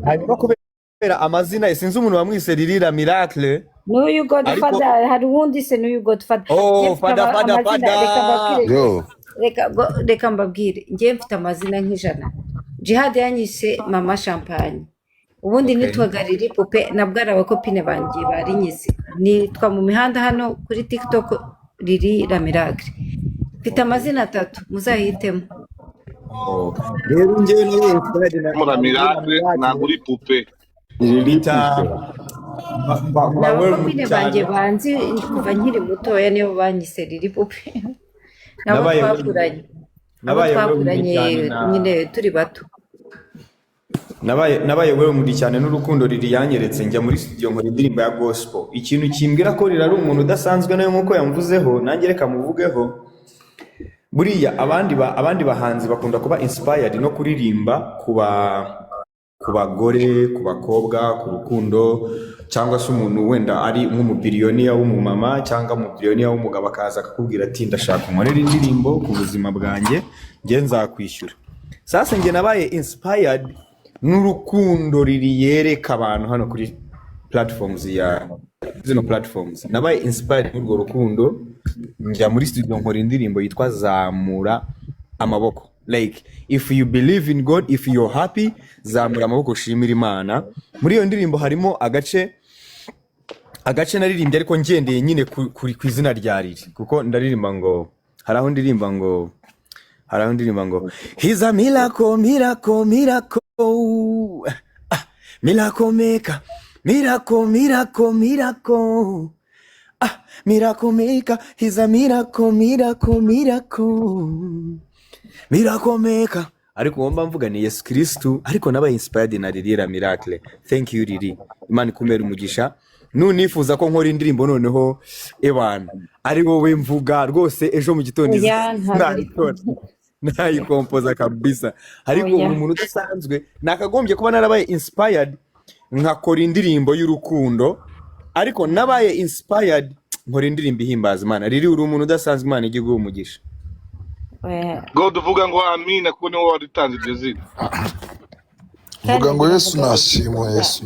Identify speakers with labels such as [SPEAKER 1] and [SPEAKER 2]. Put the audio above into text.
[SPEAKER 1] hanyuma kubera amazina sinzi umuntu wamwise Ririra Miracle
[SPEAKER 2] n'uyu
[SPEAKER 1] ariko
[SPEAKER 2] Godfather hari uwundi se n'uyu Godfather
[SPEAKER 1] oh
[SPEAKER 2] mfite
[SPEAKER 1] fada
[SPEAKER 2] amazina reka mbabwire
[SPEAKER 3] Yo,
[SPEAKER 2] reka mbabwire njye mfite amazina nk'ijana. Jihad yanyise mama champagne, ubundi
[SPEAKER 1] okay
[SPEAKER 2] nitwaga Riri Pupe, nabwo ari abakopine banjye barinyise, nitwa mu mihanda hano kuri TikTok Ririra Miracle. Mfite amazina atatu muzahitemo.
[SPEAKER 1] oh rero njyewe niyo inspired na
[SPEAKER 4] Mura
[SPEAKER 1] Ririra
[SPEAKER 4] Miracle ntabwo uri
[SPEAKER 1] Miracle
[SPEAKER 4] pupe.
[SPEAKER 1] bita
[SPEAKER 2] Ni
[SPEAKER 1] ba well
[SPEAKER 2] abakopine banjye
[SPEAKER 1] cyane
[SPEAKER 2] banzi kuva nkiri mutoya nibo banyise Riri Pupe. Nabo
[SPEAKER 1] nabaye well
[SPEAKER 2] twakuranye
[SPEAKER 1] nabaye well cyane
[SPEAKER 2] nyine turi bato.
[SPEAKER 1] nabaye well muri cyane n'urukundo riri yanyeretse njya muri studio nkora indirimbo ya gospel ikintu kimbwira ko rira ari umuntu udasanzwe nayo nkuko yamvuzeho nanjye reka muvugeho buriya abandi bahanzi bakunda kuba inspired no kuririmba ku bagore ku bakobwa ku rukundo cyangwa se umuntu wenda ari nk'umubillionaire w'umumama cyangwa umubillionaire w'umugabo akaza akakubwira ati ndashaka nkorera indirimbo ku buzima bwanjye njye nzakwishyura. Sasa njye nabaye inspired n'urukundo riri yereka abantu hano kuri platforms nabaye inspired n'urwo rukundo njya muri studio nkora indirimbo yitwa Zamura Amaboko, like if you believe in God, if you're happy, zamura amaboko ushimira Imana. Muri iyo ndirimbo harimo agace naririmbye ariko ngendeye nyine ku izina rya Riri kuko ndaririmba ngo hari aho ndirimba ngo he's a miracle miracle miracle miracle maker miracle miracle miracle miracle maker, he's a miracle miracle miracle miracle maker. Ariko wumva mvuga ni Yesu Kristo ariko nabaye inspired na Ririra Miracle. Thank you Riri, Imana ikumere umugisha. Nunifuza ko nkora indirimbo noneho ebana ari wowe mvuga rwose ejo mu gitondo nayikompoza kabisa. Ariko umuntu udasanzwe nakagombye kuba narabaye inspired nkakora indirimbo y'urukundo ariko nabaye inspired nkora indirimbo ihimbaza Imana. Riri uri umuntu udasanzwe Imana igiye guha umugisha.
[SPEAKER 4] God uvuga ngo amina kuko niwe waritanze iryo zina.
[SPEAKER 3] vuga ngo Yesu nashimwe, Yesu